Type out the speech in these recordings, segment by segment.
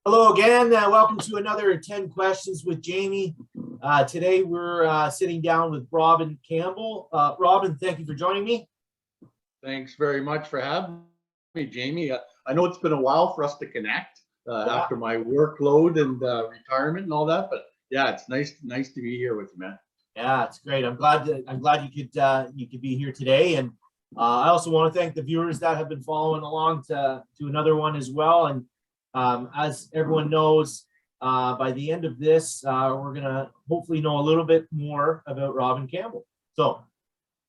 Hello again. Welcome to another 10 Questions with Jamie. Today we're sitting down with Robin Campbell. Robin, thank you for joining me. Thanks very much for having me, Jamie. I know it's been a while for us to connect after my workload and retirement and all that, but yeah, it's nice to be here with you, man. Yeah, it's great. I'm glad you could be here today, and I also want to thank the viewers that have been following along to another one as well. And as everyone knows, by the end of this, we're going to hopefully know a little bit more about Robin Campbell. So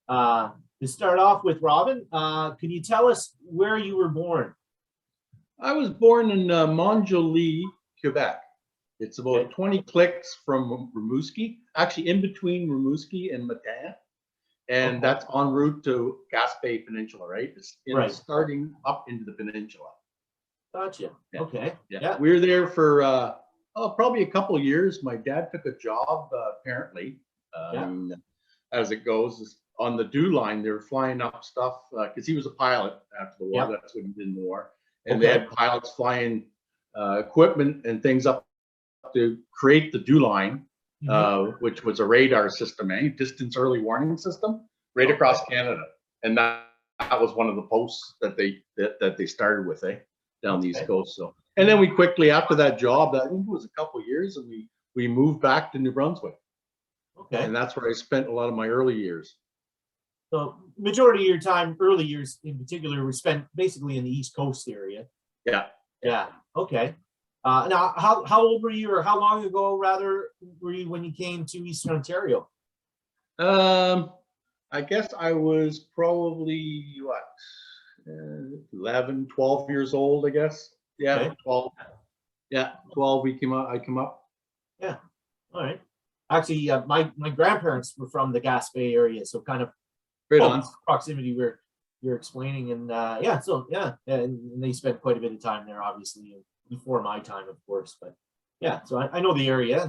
to start off with, Robin, can you tell us where you were born? I was born in Montjoly, Quebec. It's about 20 clicks from Rimouski, actually in between Rimouski and Matin. And that's en route to Gaspé Peninsula, right? It's starting up into the peninsula. Gotcha. Yeah. Okay. Yeah. We were there for probably a couple of years. My dad took a job, apparently, as it goes, on the dew line. They were flying up stuff because he was a pilot after the war. That's what he did in the war. And they had pilots flying equipment and things up to create the dew line, which was a radar system, distance early warning system, right across Canada. And that was one of the posts that they started with, down the East Coast. So, and then we quickly, after that job, I think it was a couple of years, and we moved back to New Brunswick. Okay. And that's where I spent a lot of my early years. So majority of your time, early years in particular, were spent basically in the East Coast area. Yeah. Okay. Now, how old were you, or how long ago, rather, were you when you came to Eastern Ontario? I guess I was probably 11, 12 years old, I guess. Yeah, 12. Yeah, 12. I came up. Yeah. All right. Actually, my grandparents were from the Gaspé area, so kind of proximity where you're explaining, and and they spent quite a bit of time there, obviously, before my time, of course. But yeah, so I know the area.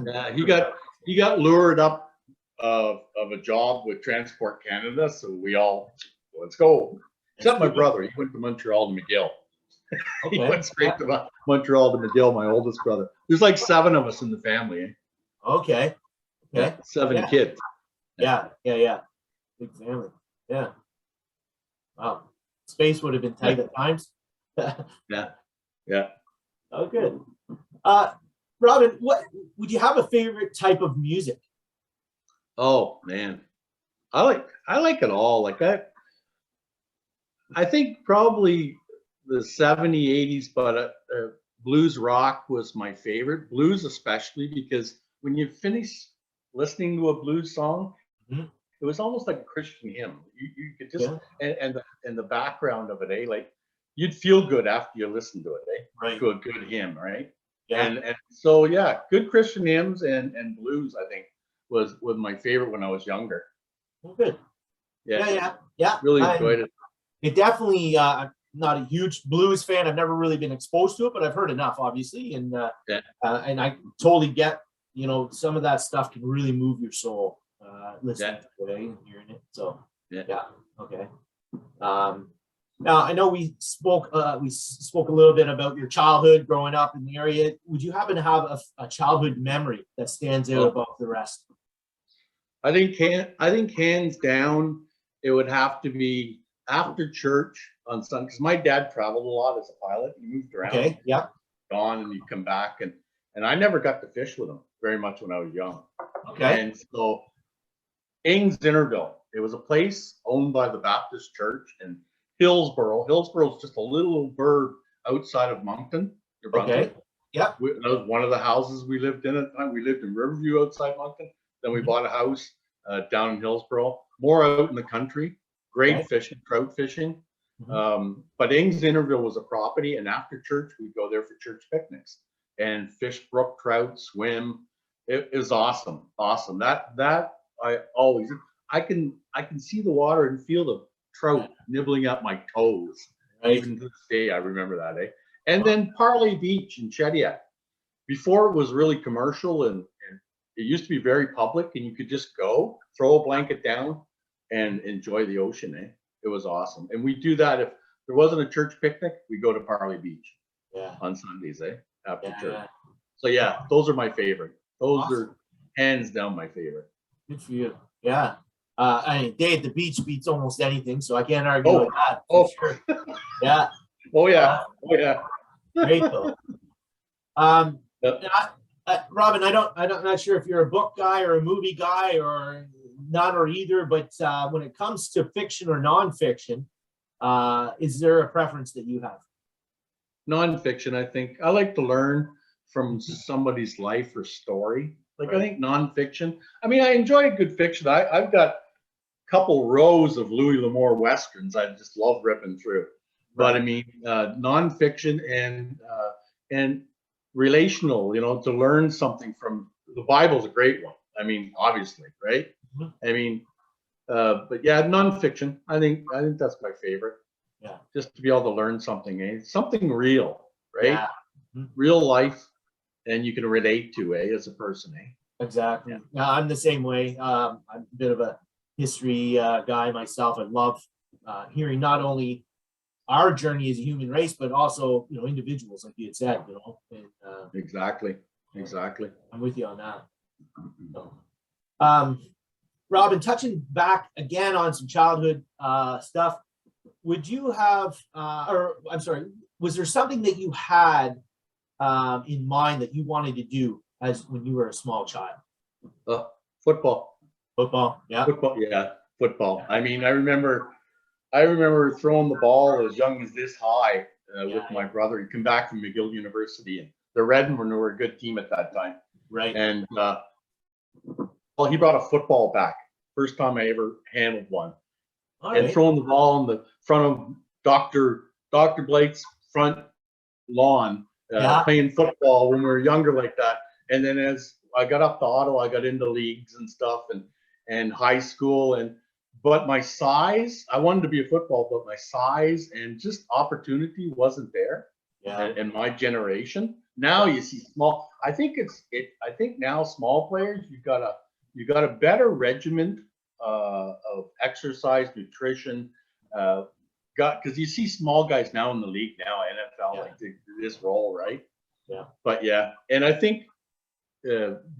He got lured up of a job with Transport Canada, so we all let's go. Except my brother, he went to Montreal to McGill. He went straight to Montreal to McGill, my oldest brother. There's like 7 of us in the family. Okay. Yeah, 7 kids. Yeah. Big family. Yeah. Wow. Space would have been tight at times. Yeah. Oh, good. Robin, what would you have a favorite type of music? Oh man, I like it all. Like that. I think probably the 70s, 80s, but blues rock was my favorite. Blues especially, because when you finish listening to a blues song, it was almost like a Christian hymn. You could just and the background of it, like you'd feel good after you listened to it, Right. To a good hymn, right? Yeah. And so good Christian hymns and blues, I think, was my favorite when I was younger. Oh, good. Yeah. Really enjoyed it. It definitely, I'm not a huge blues fan. I've never really been exposed to it, but I've heard enough, obviously, and I totally get, some of that stuff can really move your soul, listening to it and hearing it. So okay. Now I know we spoke a little bit about your childhood growing up in the area. Would you happen to have a childhood memory that stands out above the rest? I think hands down, it would have to be after church on Sunday, because my dad traveled a lot as a pilot. He moved around. Okay. Yeah. Gone, and he'd come back, and I never got to fish with him very much when I was young. Okay. And so Ings Dinnerville, it was a place owned by the Baptist Church in Hillsborough. Hillsborough is just a little burg outside of Moncton, New Brunswick. Okay. Yeah. That was one of the houses we lived in at the time. We lived in Riverview outside Moncton. Then we bought a house down in Hillsborough, more out in the country. Great fishing, trout fishing. But Ings Dinnerville was a property, and after church, we'd go there for church picnics and fish brook trout, swim. It was awesome. That I can see the water and feel the trout nibbling at my toes. Even to this day, I remember that. And then Parley Beach in Shediac. Before it was really commercial, and it used to be very public, and you could just go, throw a blanket down, and enjoy the ocean. It was awesome. And we do that if there wasn't a church picnic, we go to Parley Beach on Sundays. after church. Yeah. So yeah, those are my favorite. Those Awesome. are hands down my favorite. Good for you. Yeah. I mean, day at the beach beats almost anything, so I can't argue with that. For sure. Yeah. Oh yeah. Oh yeah. Great though. Um, Yep. Robin, I'm not sure if you're a book guy or a movie guy or not or either, but when it comes to fiction or nonfiction, is there a preference that you have? Nonfiction, I think. I like to learn from somebody's life or story. Like, I think nonfiction. I mean, I enjoy good fiction. I've got a couple rows of Louis L'Amour westerns I just love ripping through. But I mean, nonfiction and relational. You know, to learn something from the Bible's a great one. I mean, obviously, right? I mean, but yeah, nonfiction. I think that's my favorite. Yeah. Just to be able to learn something, something real, right? Yeah. Real life, and you can relate to, as a person, Exactly. Yeah, I'm the same way. I'm a bit of a history guy myself. I love hearing not only our journey as a human race, but also, you know, individuals, like you had said, you know. And, Exactly. I'm with you on that. So, Robin, touching back again on some childhood stuff, would you have, or I'm sorry, was there something that you had in mind that you wanted to do as when you were a small child? Football. Football, yeah. Football, yeah, football. I mean, I remember throwing the ball as young as this high with my brother. He'd come back from McGill University, and the Red were a good team at that time. Right. And well, he brought a football back. First time I ever handled one. And throwing the ball in the front of Dr. Blake's front lawn, playing football when we were younger like that. And then as I got up to Ottawa, I got into leagues and stuff and high school. But my size, I wanted to be a football, but my size and just opportunity wasn't there. In my generation. Now you see small. I think now small players, you got a better regiment of exercise, nutrition, because you see small guys now in the league now, NFL, like this role, right? Yeah. But yeah, and I think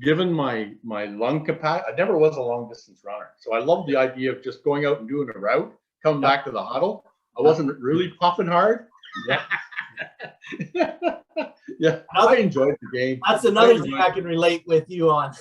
given my lung capacity, I never was a long distance runner, so I love the idea of just going out and doing a route, coming back to the huddle. I wasn't really puffing hard. Yeah. Yeah, I enjoyed the game. That's another thing I can relate with you on.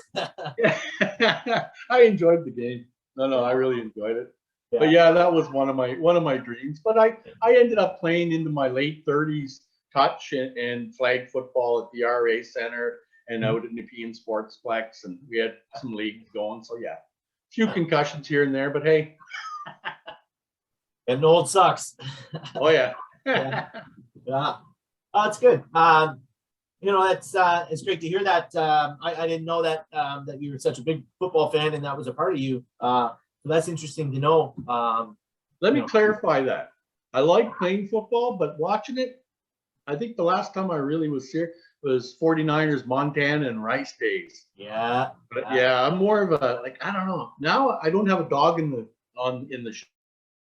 I enjoyed the game. No, I really enjoyed it. Yeah. But yeah, that was one of my dreams. But I ended up playing into my late 30s, touch and flag football at the RA Center and out at Nepean Sportsplex, and we had some leagues going. So yeah, a few concussions here and there, but hey. And old sucks. Oh yeah. Yeah. It's good. You know, it's great to hear that. I didn't know that that you were such a big football fan and that was a part of you. So that's interesting to know. Let me clarify that. I like playing football, but watching it, I think the last time I really was serious was 49ers, Montana, and Rice days. Yeah. But yeah, I'm more of a, like, I don't know. Now I don't have a dog in the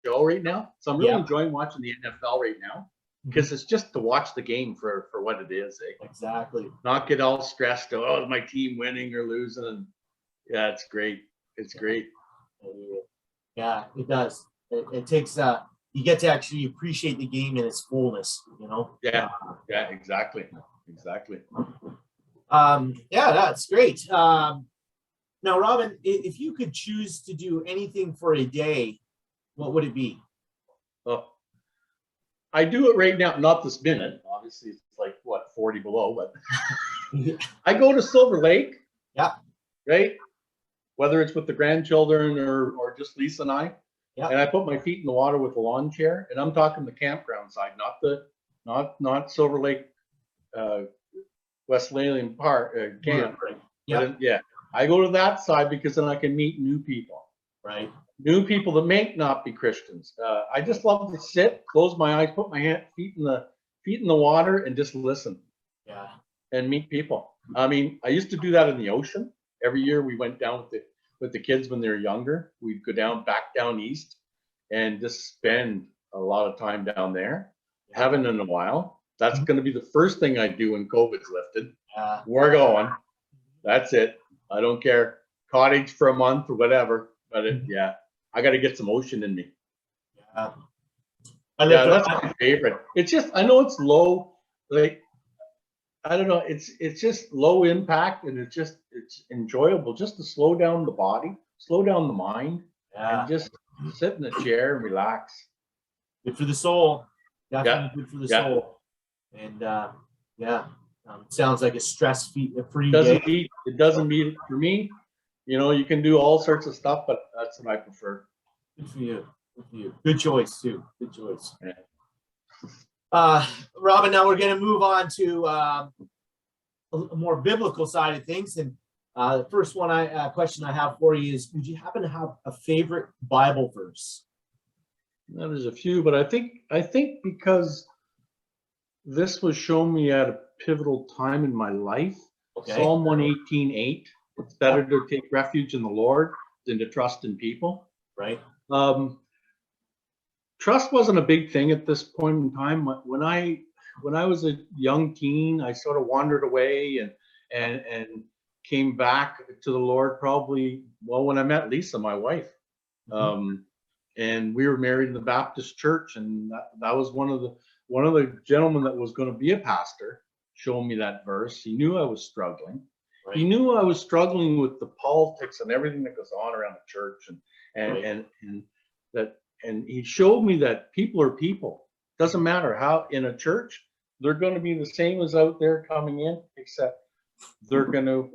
show right now, so I'm really enjoying watching the NFL right now. Because it's just to watch the game for what it is. Exactly. Not get all stressed. Oh, is my team winning or losing? And yeah, it's great. It's great. Yeah, it does. It takes you get to actually appreciate the game in its fullness, you know? Yeah, exactly. Yeah, that's great. Now, Robin, if you could choose to do anything for a day, what would it be? Oh, I do it right now, not this minute. Obviously, it's like, what, 40 below, but I go to Silver Lake. Yeah. Right? Whether it's with the grandchildren or just Lisa and I. Yeah. And I put my feet in the water with a lawn chair, and I'm talking the campground side, not Silver Lake, Wesleyan Park camp. Right. Yeah. Yeah. I go to that side because then I can meet new people. Right. New people that may not be Christians. I just love to sit, close my eyes, put my feet in the water, and just listen. Yeah. And meet people. I mean, I used to do that in the ocean. Every year we went down with the kids when they were younger. We'd go back down east, and just spend a lot of time down there. Haven't in a while. That's going to be the first thing I do when COVID's lifted. Yeah. We're going. That's it. I don't care. Cottage for a month or whatever. But yeah, I got to get some ocean in me. Yeah. Yeah, that's my favorite. It's just, I know it's low, like, I don't know, it's just low impact, and it's enjoyable just to slow down the body, slow down the mind, and just sit in a chair and relax. Good for the soul. Definitely good for the soul. And sounds like a stress-free day. It doesn't meet for me. You know, you can do all sorts of stuff, but that's what I prefer. Good for you. Good for you. Good choice too. Good choice. Yeah. Robin, now we're going to move on to a more biblical side of things. And the first question I have for you is: would you happen to have a favorite Bible verse? Well, there's a few, but I think because this was shown me at a pivotal time in my life. Okay. Psalm 118:8. It's better to take refuge in the Lord than to trust in people. Right. Trust wasn't a big thing at this point in time. When I was a young teen, I sort of wandered away and came back to the Lord probably, well, when I met Lisa, my wife. And we were married in the Baptist church, and that was one of the gentlemen that was going to be a pastor showed me that verse. He knew I was struggling. Right. He knew I was struggling with the politics and everything that goes on around the church, and he showed me that people are people. Doesn't matter how in a church, they're going to be the same as out there coming in, except they're going to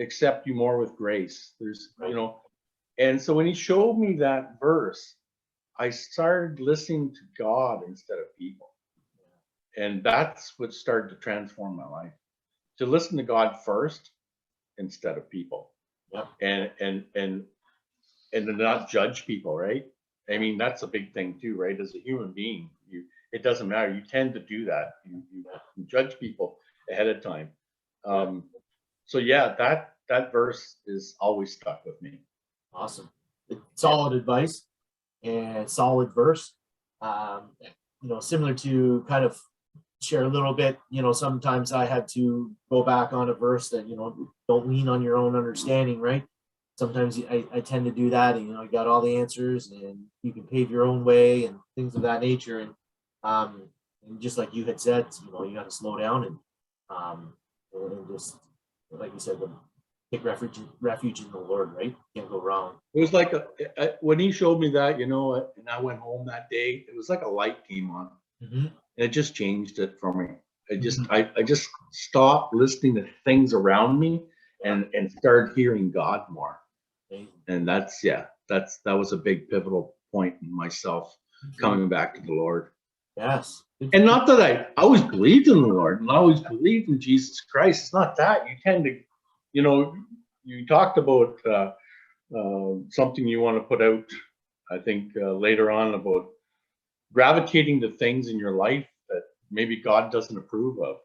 accept you more with grace. There's, you know, and so when he showed me that verse, I started listening to God instead of people. And that's what started to transform my life. To listen to God first instead of people. Yeah. And to not judge people, right? I mean, that's a big thing too, right? As a human being, it doesn't matter. You tend to do that. You judge people ahead of time. So yeah, that verse is always stuck with me. Awesome. Solid advice and solid verse. You know, similar to kind of share a little bit, you know, sometimes I had to go back on a verse that, you know, don't lean on your own understanding, right? Sometimes I tend to do that, and, you know, you got all the answers and you can pave your own way and things of that nature. And just like you had said, you know, you got to slow down and just, like you said, take refuge in the Lord, right? Can't go wrong. It was like when he showed me that, you know, and I went home that day, it was like a light came on. And it just changed it for me. I just stopped listening to things around me and started hearing God more. And that was a big pivotal point in myself coming back to the Lord. Yes. And not that I always believed in the Lord and I always believed in Jesus Christ. It's not that. You tend to, you know, you talked about something you want to put out, I think, later on, about gravitating to things in your life that maybe God doesn't approve of.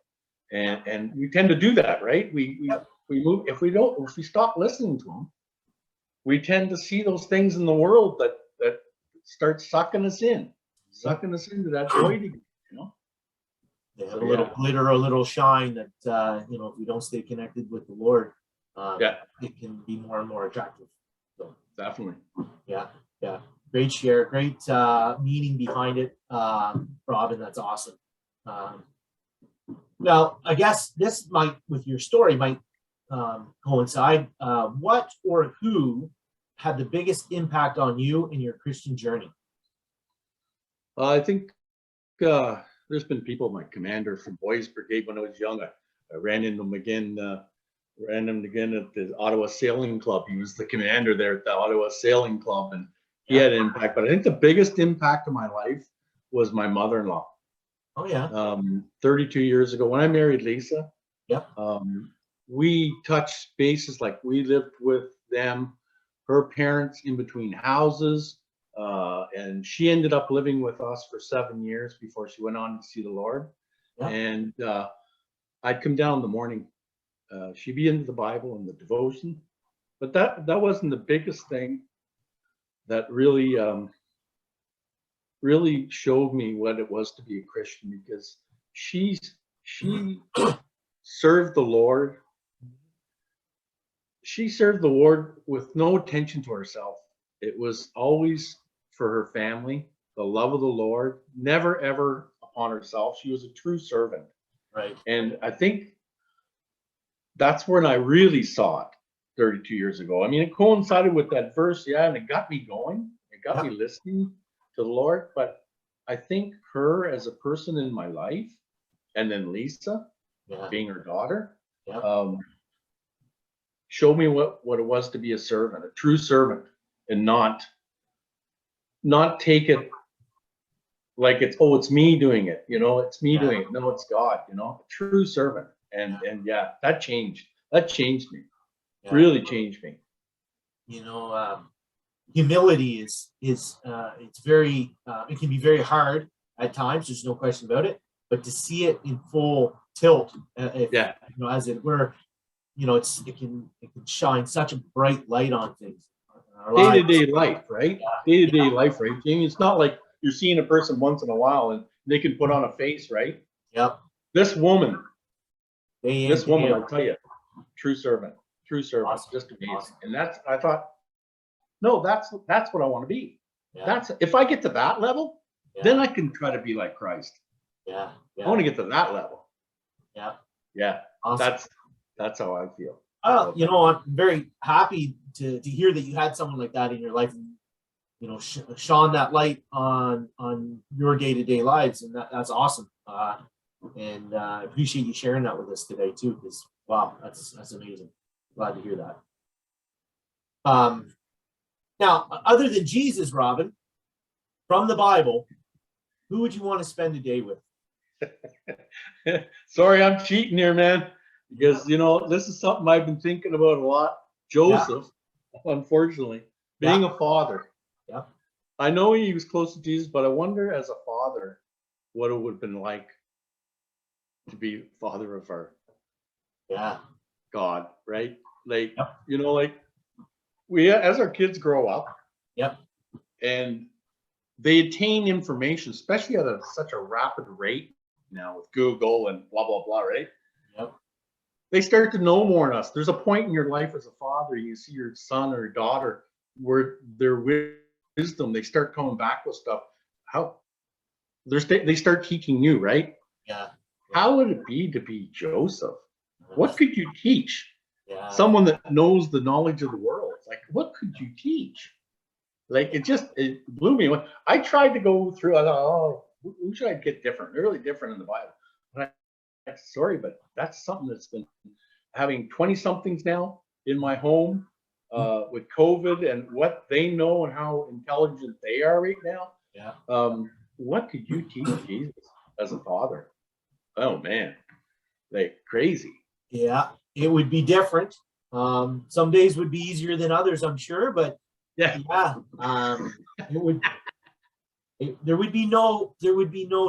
And we tend to do that, right? We move, if we stop listening to him, we tend to see those things in the world that start sucking us into that void again, you know? Yeah, a little glitter, a little shine that, you know, if we don't stay connected with the Lord, it can be more and more attractive. So definitely. Yeah. Great share, great meaning behind it, Robin. That's awesome. Now, I guess this might, with your story, might coincide. What or who had the biggest impact on you in your Christian journey? I think there's been people, my commander from Boys Brigade when I was young. I ran into him again. Ran him again at the Ottawa Sailing Club. He was the commander there at the Ottawa Sailing Club, and he had an impact. But I think the biggest impact of my life was my mother-in-law. Oh yeah. 32 years ago when I married Lisa. Yep. We touched bases, like we lived with them, her parents in between houses, and she ended up living with us for 7 years before she went on to see the Lord. Yep. And I'd come down in the morning. She'd be into the Bible and the devotion, but that wasn't the biggest thing that really showed me what it was to be a Christian, because she served the Lord. She served the Lord with no attention to herself. It was always for her family, the love of the Lord, never ever upon herself. She was a true servant. Right. And I think that's when I really saw it 32 years ago. I mean, it coincided with that verse, yeah, and it got me going. It got me listening to the Lord. But I think her as a person in my life, and then Lisa, being her daughter, showed me what it was to be a servant, a true servant, and not take it like it's me doing it, it's me doing it. No, it's God, a true servant. And yeah, that changed me, really changed me. Humility is it's very it can be very hard at times. There's no question about it. But to see it in full tilt, as it were, it can shine such a bright light on things. Day-to-day life, right? Day-to-day life, right, Jamie? It's not like you're seeing a person once in a while and they can put on a face, right? Yep. This woman, I'll tell you, true servant, awesome. just amazing. Awesome. And I thought, no, that's what I want to be. Yeah. That's if I get to that level, then I can try to be like Christ. Yeah. I want to get to that level. Yeah. Awesome. That's how I feel. I'm very happy to hear that you had someone like that in your life, shone that light on your day-to-day lives, and that's awesome. And I appreciate you sharing that with us today too, because wow, that's amazing. Glad to hear that. Now, other than Jesus, Robin, from the Bible, who would you want to spend a day with? Sorry, I'm cheating here, man, because this is something I've been thinking about a lot. Joseph, unfortunately, being a father. Yeah. I know he was close to Jesus, but I wonder as a father what it would have been like to be father of our God, right? Like, like we, as our kids grow up, and they attain information, especially at such a rapid rate now with Google and blah, blah, blah, right? Yep. They start to know more than us. There's a point in your life as a father, you see your son or daughter where their wisdom, they start coming back with stuff. They start teaching you, right? Yeah. How would it be to be Joseph? What could you teach? Yeah. Someone that knows the knowledge of the world. Like, what could you teach? Like, it blew me away. I tried to go through, I thought, who should I get different? Really different in the Bible. But sorry, but that's something that's been having 20-somethings now in my home with COVID and what they know and how intelligent they are right now. Yeah. What could you teach Jesus as a father? Oh, man. Like, crazy. Yeah, it would be different. Some days would be easier than others, I'm sure, but it would. There would be no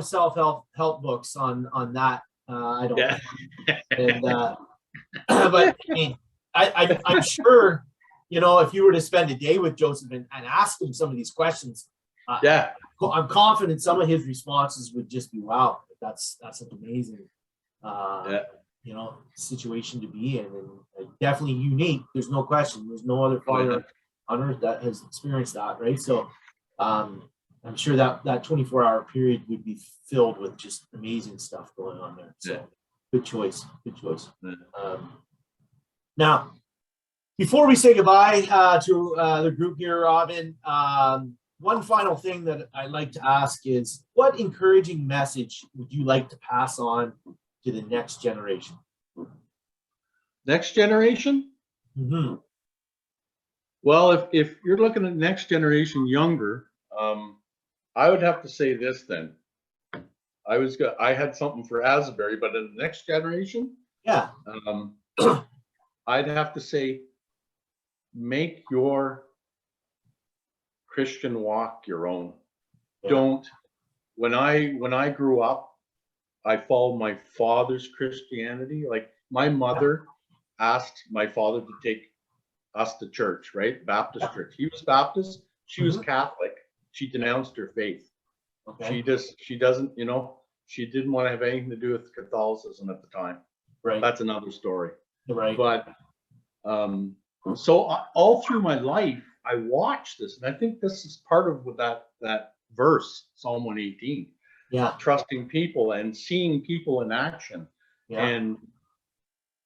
self-help books on that. I don't think. And but I mean, I'm sure, if you were to spend a day with Joseph and ask him some of these questions, I'm confident some of his responses would just be, wow, that's an amazing situation to be in, and definitely unique. There's no question. There's no other father on earth that has experienced that, right? So I'm sure that 24-hour period would be filled with just amazing stuff going on there. So good choice. Now, before we say goodbye to the group here, Robin, one final thing that I'd like to ask is, what encouraging message would you like to pass on to the next generation? Next generation? Mm-hmm. Well, if you're looking at next generation younger, I would have to say this then. I had something for Asbury, but in the next generation, I'd have to say, make your Christian walk your own. Don't. When I grew up, I followed my father's Christianity. Like, my mother asked my father to take us to church, right? Baptist church. He was Baptist. She was Catholic. She denounced her faith. She doesn't, she didn't want to have anything to do with Catholicism at the time. Right. That's another story. Right. But so all through my life, I watched this, and I think this is part of what that verse, Psalm 118. Yeah. Trusting people and seeing people in action, Yeah.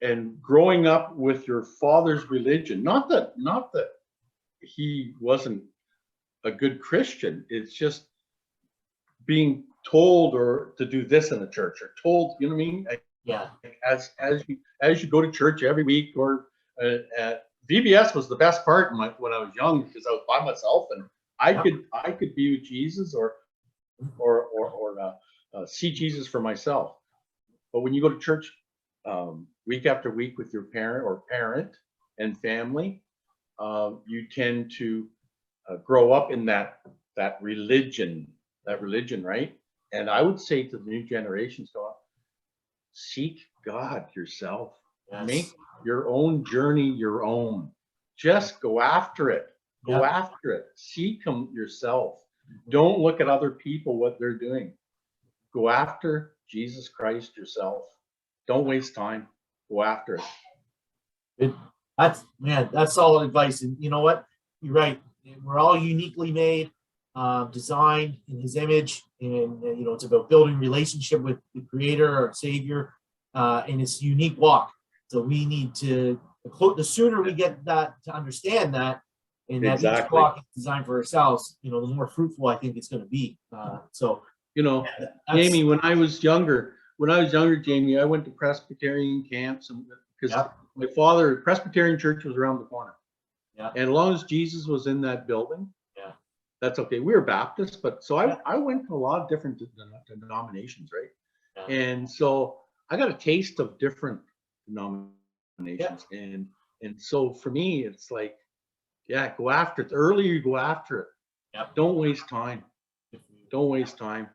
and growing up with your father's religion. Not that he wasn't a good Christian. It's just being told or to do this in the church, or told, you know what I mean? Yeah. As you go to church every week, or VBS was the best part when I was young, because I was by myself and I could be with Jesus or see Jesus for myself. But when you go to church week after week with your parent and family, you tend to grow up in that religion, right? And I would say to the new generations, seek God yourself. Yes. Make your own journey your own. Just go after it. Go after it. Seek Him yourself. Don't look at other people, what they're doing. Go after Jesus Christ yourself. Don't waste time. Go after it. That's solid advice. And you know what? You're right. We're all uniquely made, designed in His image, and it's about building relationship with the Creator or Savior, in its unique walk. So we need to, the sooner we get that to understand that, and that each walk is designed for ourselves, the more fruitful I think it's going to be. Jamie, when I was younger, Jamie, I went to Presbyterian camps, and because my father, Presbyterian church was around the corner. Yeah. And as long as Jesus was in that building, that's okay. We were Baptists, but so I went to a lot of different denominations, right? Yeah. And so I got a taste of different denominations, and so for me, it's like, go after it. The earlier you go after it, don't waste time. Don't waste time.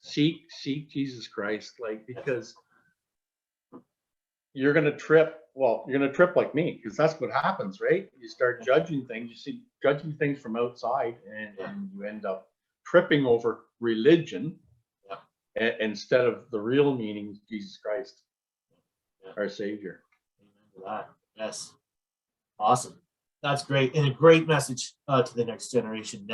Seek Jesus Christ, because you're gonna trip. Well, you're gonna trip like me, because that's what happens, right? You start judging things. You see judging things from outside, and you end up tripping over religion instead of the real meaning of Jesus Christ, our Savior. Yes, awesome. That's great, and a great message to the next generation.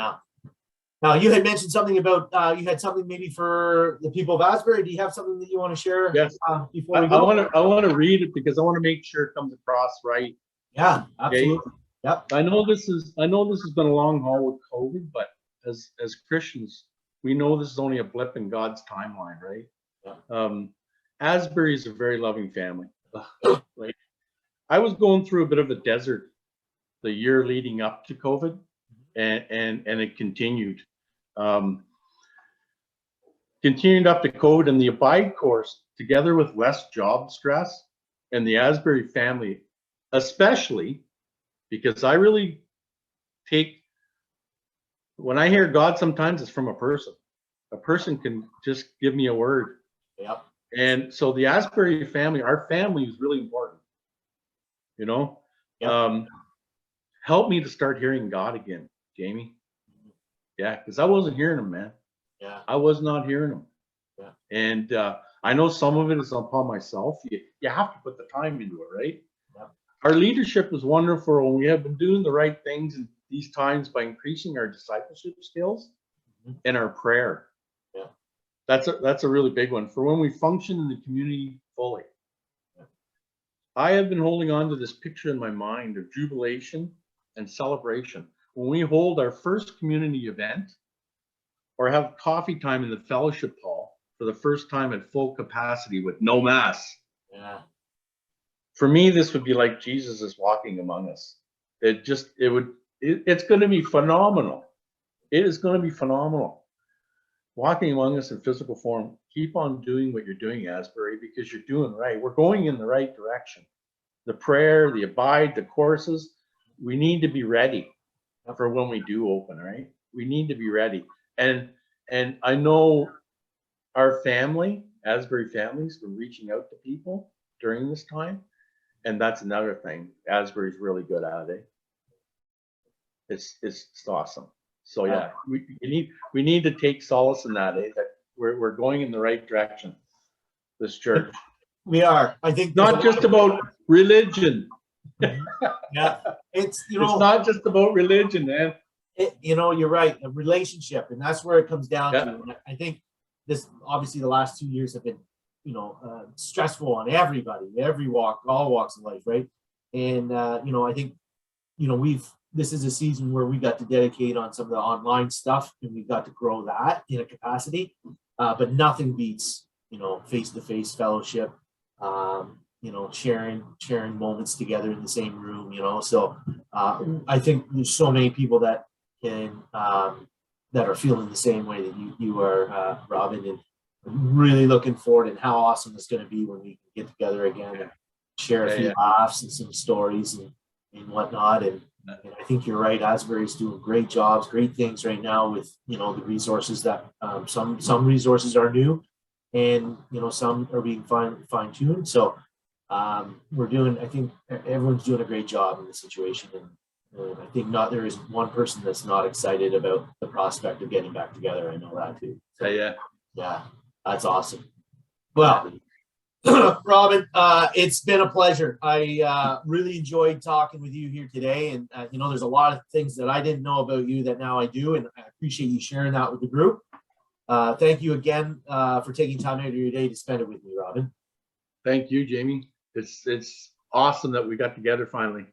Now, you had mentioned something about you had something maybe for the people of Asbury. Do you have something that you want to share? Yes. Before we go? I want to read it, because I want to make sure it comes across right. Yeah, absolutely. Okay? Yep. I know this has been a long haul with COVID, but as Christians, we know this is only a blip in God's timeline, right? Yeah. Asbury is a very loving family. I was going through a bit of a desert the year leading up to COVID, and it continued. Continued up to COVID, and the Abide course, together with less job stress, and the Asbury family, especially, because I really take, when I hear God, sometimes it's from a person. A person can just give me a word. Yep. And so the Asbury family, our family, is really important. Yep. Help me to start hearing God again, Jamie. Yeah, because I wasn't hearing Him, man. Yeah, I was not hearing Him. Yeah. And I know some of it is upon myself. You have to put the time into it, right? Yeah. Our leadership is wonderful, and we have been doing the right things in these times by increasing our discipleship skills and our prayer. Yeah, that's a really big one for when we function in the community fully. Yeah. I have been holding on to this picture in my mind of jubilation and celebration when we hold our first community event or have coffee time in the fellowship hall for the first time at full capacity with no mass. Yeah. For me, this would be like Jesus is walking among us. It's going to be phenomenal. It is going to be phenomenal. Walking among us in physical form. Keep on doing what you're doing, Asbury, because you're doing right. We're going in the right direction. The prayer, the Abide, the courses, we need to be ready for when we do open, right? We need to be ready. And I know our family, Asbury families, were reaching out to people during this time. And that's another thing Asbury's really good at it. It's awesome. So yeah, we need to take solace in that, that we're going in the right direction. This church. We are. I think Not just about religion. Yeah, it's it's not just about religion, man. You're right. A relationship, and that's where it comes down to. And I think this, obviously, the last 2 years have been, stressful on everybody, every walk, all walks of life, right? And I think, this is a season where we got to dedicate on some of the online stuff, and we got to grow that in a capacity. But nothing beats, face-to-face fellowship. Sharing moments together in the same room, so I think there's so many people that can that are feeling the same way that you are, Robin, and I'm really looking forward, and how awesome it's going to be when we can get together again and share a few laughs and some stories and whatnot. And I think you're right. Asbury's doing great jobs, great things right now with the resources that some resources are new, and some are being fine-tuned. So I think everyone's doing a great job in the situation, and I think there isn't one person that's not excited about the prospect of getting back together. I know that too. So, yeah, that's awesome. Well, Robin, it's been a pleasure. I really enjoyed talking with you here today, and there's a lot of things that I didn't know about you that now I do, and I appreciate you sharing that with the group. Thank you again for taking time out of your day to spend it with me, Robin. Thank you, Jamie. It's awesome that we got together finally.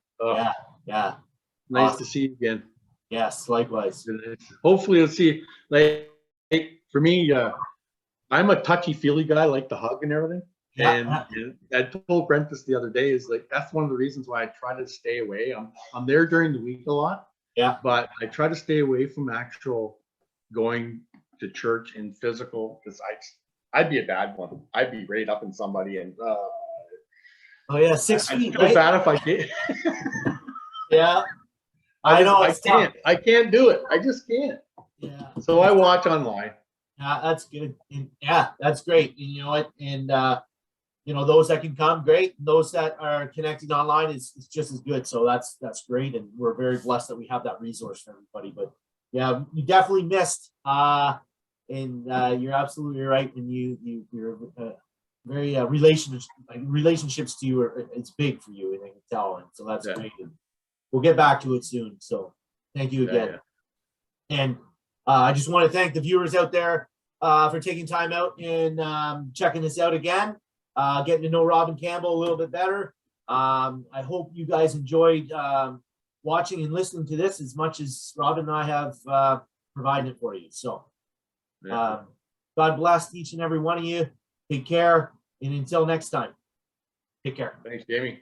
Yeah. Nice awesome to see you again. Yes, likewise. Hopefully you'll see, like, for me, I'm a touchy-feely guy, I like to hug and everything. And I told Brent this the other day, is like, that's one of the reasons why I try to stay away. I'm there during the week a lot. Yeah. But I try to stay away from actual going to church in physical, because I'd be a bad one. I'd be right up in somebody and oh yeah, 6 feet. I feel bad if I did. Yeah. I know. I can't do it. I just can't. Yeah. So I watch online. That's good. And that's great. And you know what? And those that can come, great. And those that are connecting online is just as good. So that's great. And we're very blessed that we have that resource for everybody. But yeah, you definitely missed. And you're absolutely right. And you're very relationships to you it's big for you, and I can tell. And so that's great. And we'll get back to it soon. So thank you again. And I just want to thank the viewers out there for taking time out and checking this out again, getting to know Robin Campbell a little bit better. I hope you guys enjoyed watching and listening to this as much as Robin and I have provided it for you. So God bless each and every one of you. Take care. And until next time, take care. Thanks, Jamie.